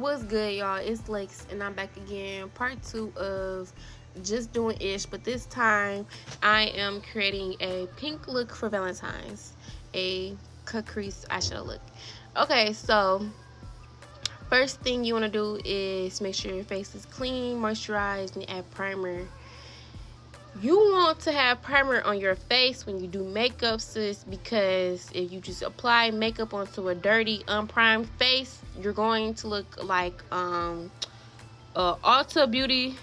What's good, y'all? It's Lex, and I'm back again. Part 2 of just doing ish, but this time I am creating a pink look for Valentine's, a cut crease eyeshadow look. Okay, so first thing you want to do is make sure your face is clean, moisturized, and add primer. You want to have primer on your face when you do makeup, sis, because if you just apply makeup onto a dirty, unprimed face, you're going to look like a Ulta Beauty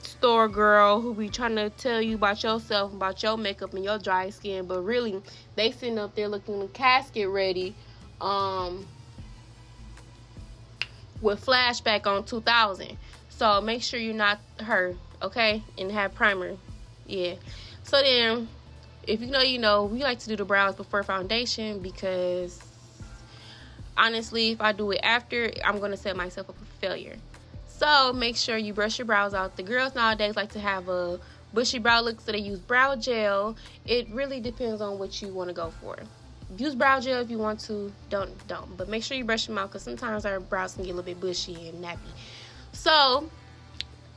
store girl who be trying to tell you about yourself, about your makeup and your dry skin, but really they sitting up there looking casket ready with flashback on 2000. So make sure you're not her, okay, and have primer. Yeah. So then, if you know, we like to do the brows before foundation, because honestly, if I do it after, I'm gonna set myself up for failure. So make sure you brush your brows out. The girls nowadays like to have a bushy brow look, so they use brow gel. It really depends on what you want to go for. Use brow gel if you want to. Don't. But make sure you brush them out, because sometimes our brows can get a little bit bushy and nappy. So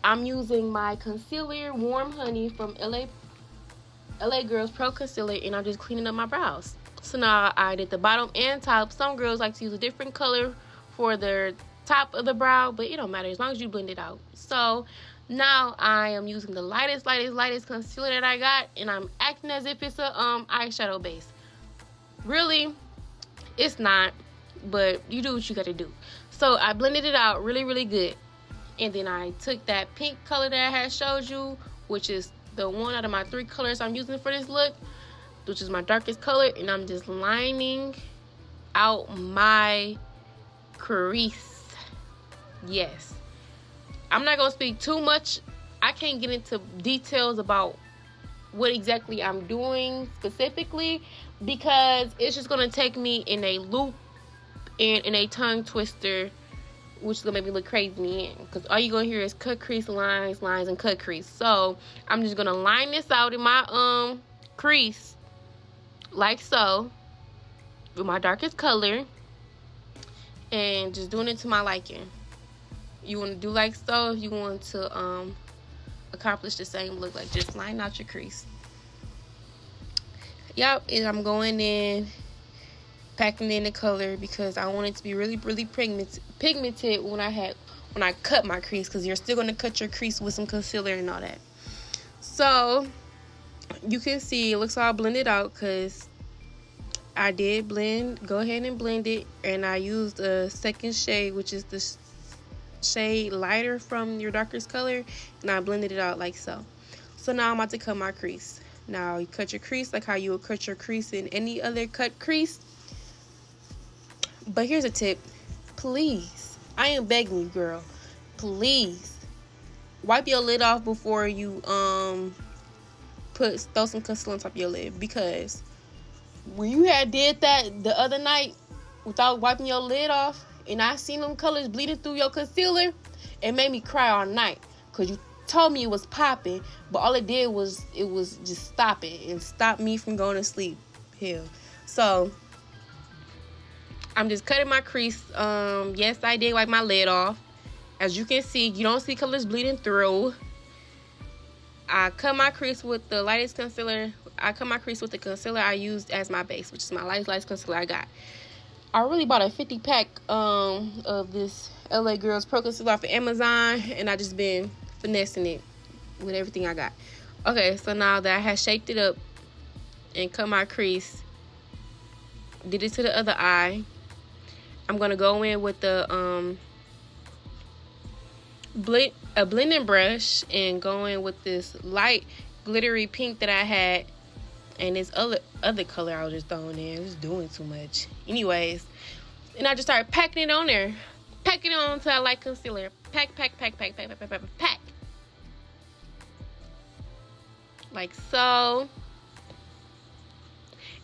I'm using my concealer, Warm Honey, from LA Girls Pro Concealer, and I'm just cleaning up my brows. So now I did the bottom and top. Some girls like to use a different color for their top of the brow, but it don't matter as long as you blend it out. So now I am using the lightest concealer that I got, and I'm acting as if it's a eyeshadow base. Really, it's not, but you do what you gotta do. So I blended it out really good. And then I took that pink color that I had showed you, which is the one out of my 3 colors I'm using for this look, which is my darkest color, and I'm just lining out my crease. Yes. I'm not going to speak too much. I can't get into details about what exactly I'm doing specifically, because it's just going to take me in a loop and in a tongue twister, which is gonna make me look crazy, because all you're gonna hear is cut crease, lines, and cut crease. So I'm just gonna line this out in my crease like so, with my darkest color, and just doing it to my liking. You want to do like so if you want to accomplish the same look. Like, just line out your crease. Yep. And I'm going in, packing in the color, because I want it to be really pigmented when I cut my crease, because you're still going to cut your crease with some concealer and all that. So you can see it looks all blended out, because I did go ahead and blend it, and I used a second shade, which is the shade lighter from your darkest color, and I blended it out like so. So now I'm about to cut my crease. Now you cut your crease like how you would cut your crease in any other cut crease. But here's a tip. Please, I am begging you, girl, please wipe your lid off before you throw some concealer on top of your lid, because when you had did that the other night without wiping your lid off, and I seen them colors bleeding through your concealer, it made me cry all night, because you told me it was popping, but all it did was just stop it and stop me from going to sleep. Hell. So I'm just cutting my crease. Yes, I did wipe my lid off. As you can see, you don't see colors bleeding through. I cut my crease with the lightest concealer. I cut my crease with the concealer I used as my base, which is my lightest concealer I got. I really bought a 50 pack of this LA Girls Pro Concealer off of Amazon, and I just been finessing it with everything I got. Okay, so now that I have shaped it up and cut my crease, did it to the other eye, I'm gonna go in with the blending brush and go in with this light glittery pink that I had, and this other color I was just throwing in. Just doing too much. Anyways, and I just started packing it on there, packing it on until I like concealer. Pack, like so.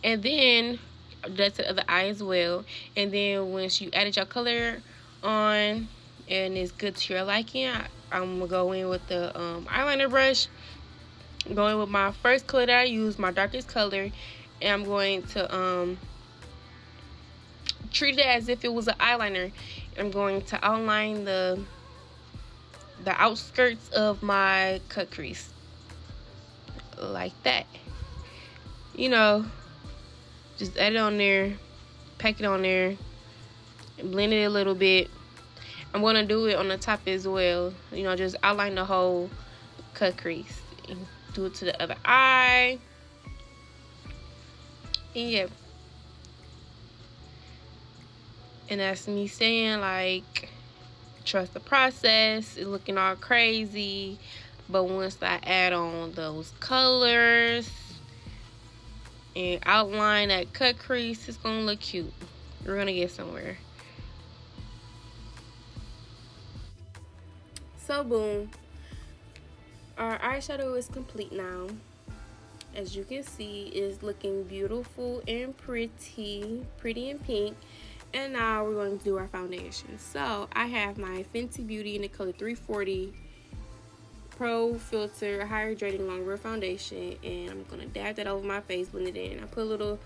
And then that's the other eye as well. And then once you added your color on and it's good to your liking, I'm gonna go in with the eyeliner brush, going with my first color that I used, my darkest color, and I'm going to treat it as if it was an eyeliner. I'm going to outline the outskirts of my cut crease like that. You know, just add it on there, pack it on there, and blend it a little bit. I'm going to do it on the top as well. You know, just outline the whole cut crease. And do it to the other eye. And yeah. And that's me saying, like, trust the process. It's looking all crazy. But once I add on those colors and outline that cut crease, it's going to look cute. We're going to get somewhere. So boom, our eyeshadow is complete now. As you can see, it's looking beautiful and pretty and pink. And now we're going to do our foundation. So I have my Fenty Beauty in the color 340 Pro Filter Hydrating Longwear Foundation, and I'm gonna dab that over my face, blend it in. I put a little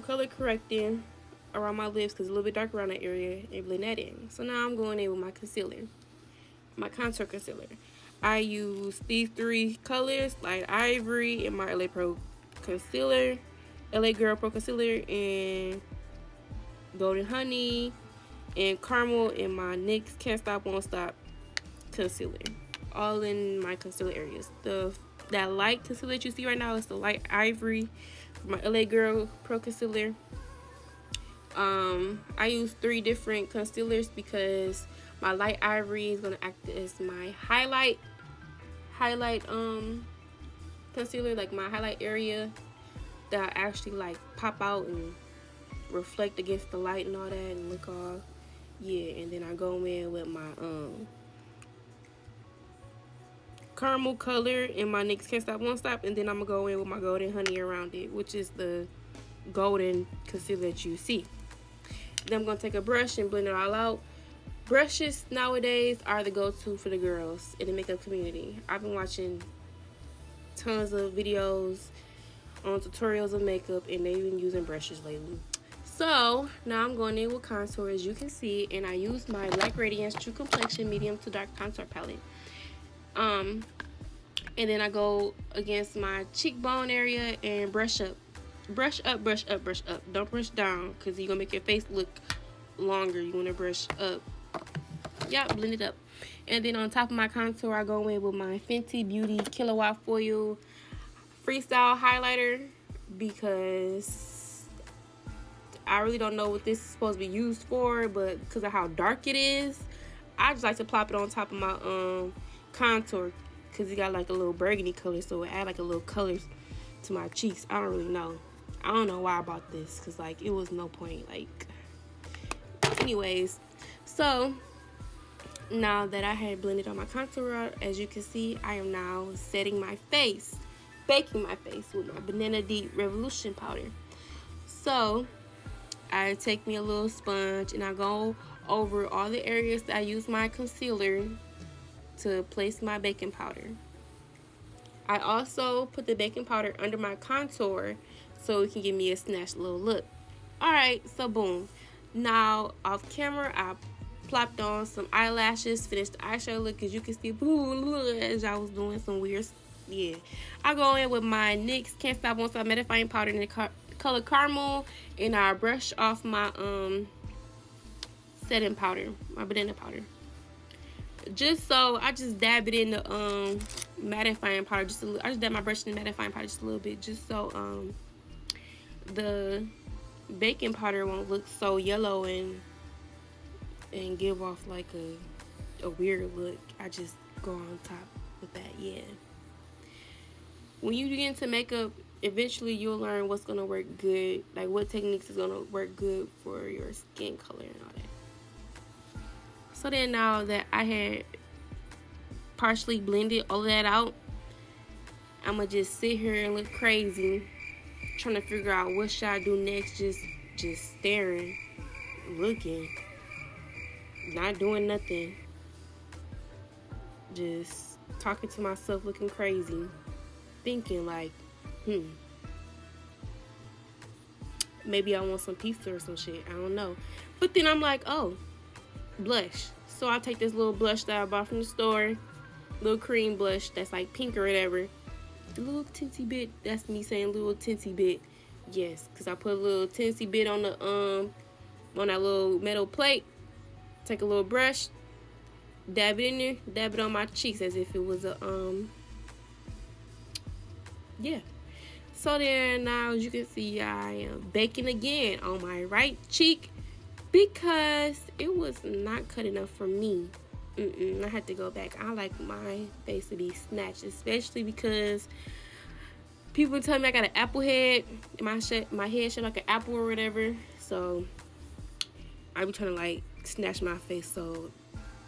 color correcting around my lips because it's a little bit dark around that area, and blend that in. So now I'm going in with my concealer. My contour concealer. I use these three colors, Light Ivory in my LA Pro concealer, LA Girl Pro concealer, and Golden Honey and Caramel in my NYX Can't Stop Won't Stop concealer. All in my concealer areas. That light concealer that you see right now is the Light Ivory for my LA Girl Pro concealer. I use 3 different concealers because my Light Ivory is gonna act as my highlight concealer, like my highlight area that I actually like pop out and reflect against the light and all that and look all, yeah. And then I go in with my caramel color in my NYX Can't Stop Won't Stop, and then I'm gonna go in with my Golden Honey around it, which is the golden concealer that you see. Then I'm gonna take a brush and blend it all out. Brushes nowadays are the go-to for the girls in the makeup community. I've been watching tons of videos on tutorials of makeup, and they've been using brushes lately. So now I'm going in with contour, as you can see, and I use my Black Radiance True Complexion Medium to Dark Contour Palette. And then I go against my cheekbone area and brush up. Brush up, brush up, brush up. Don't brush down because you're going to make your face look longer. You want to brush up. Yep, blend it up. And then on top of my contour, I go in with my Fenty Beauty Kilowatt Foil Freestyle Highlighter because I really don't know what this is supposed to be used for, but because of how dark it is, I just like to plop it on top of my contour because it got like a little burgundy color, so it add like a little colors to my cheeks. I don't really know. I don't know why I bought this because like it was no point. Like, anyways, so now that I had blended on my contour out, as you can see, I am now setting my face, baking my face with my Banana Deep Revolution powder. So I take me a little sponge and I go over all the areas that I use my concealer to place my baking powder. I also put the baking powder under my contour so it can give me a snatched little look. Alright, so boom. Now off camera, I plopped on some eyelashes, finished the eyeshadow look, as you can see, as I was doing some weird, yeah. I go in with my NYX Can't Stop Won't Stop mattifying powder in the color Caramel, and I brush off my setting powder, my banana powder. Just so I just dab it in the mattifying powder just a little. I just dab my brush in the mattifying powder just a little bit, just so the baking powder won't look so yellow and give off like a weird look. I just go on top with that, yeah. When you get into makeup, eventually you'll learn what's gonna work good, like what techniques is gonna work good for your skin color and all that. So then now that I had partially blended all that out, I'm gonna just sit here and look crazy, trying to figure out what should I do next. Just staring, looking, not doing nothing, just talking to myself, looking crazy, thinking like, Maybe I want some pizza or some shit. I don't know. But then I'm like, oh, blush. So I take this little blush that I bought from the store. Little cream blush that's like pink or whatever. A little tinty bit. That's me saying little tinty bit. Yes, because I put a little tinty bit on the on that little metal plate. Take a little brush. Dab it in there. Dab it on my cheeks as if it was a yeah. So then now, as you can see, I am baking again on my right cheek because it was not cut enough for me. I had to go back. I like my face to be snatched, especially because people tell me I got an apple head. My head shaped like an apple or whatever. So I be trying to like snatch my face so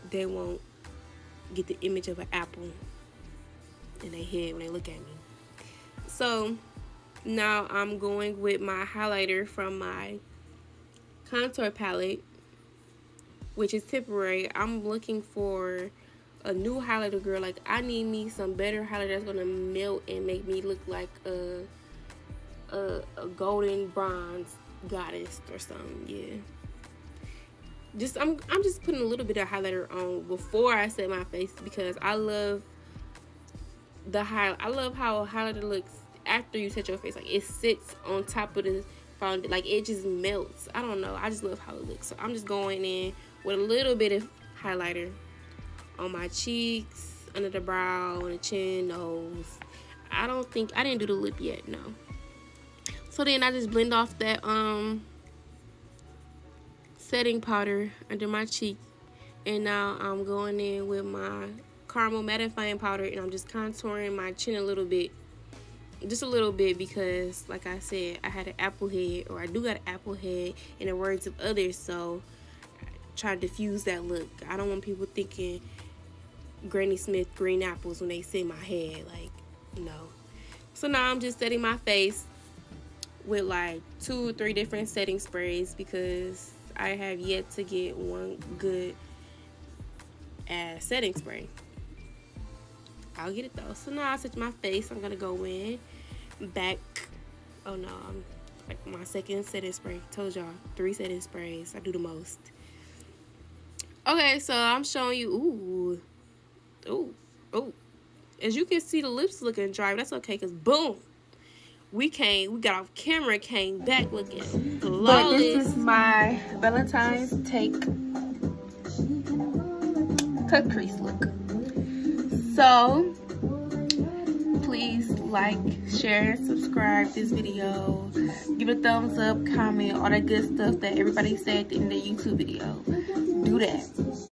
they won't get the image of an apple in their head when they look at me. So now I'm going with my highlighter from my contour palette, which is temporary. I'm looking for a new highlighter, girl. Like, I need me some better highlighter that's gonna melt and make me look like a golden bronze goddess or something. Yeah. I'm just putting a little bit of highlighter on before I set my face because I love I love how a highlighter looks after you set your face. Like, it sits on top of the foundation, like it just melts. I don't know, I just love how it looks. So I'm just going in with a little bit of highlighter on my cheeks, under the brow, on the chin, nose. I didn't do the lip yet, no. So then I just blend off that setting powder under my cheek, and now I'm going in with my caramel mattifying powder, and I'm just contouring my chin a little bit. Just a little bit, because like I said, I had an apple head, or I do got an apple head in the words of others, so I try to diffuse that look. I don't want people thinking Granny Smith green apples when they see my head, like, no. So now I'm just setting my face with like 2 or 3 different setting sprays because I have yet to get one good ass setting spray. I'll get it though. So now I set my face. I'm gonna go in back. Oh no, I'm like my second setting spray. Told y'all 3 setting sprays. I do the most. Okay, so I'm showing you. Ooh. As you can see, the lips looking dry. But that's okay, cause boom, we got off camera, came back looking flawless. But this is my Valentine's take cut crease look. So please like, share, subscribe this video, give it a thumbs up, comment, all that good stuff that everybody said in the YouTube video. Do that.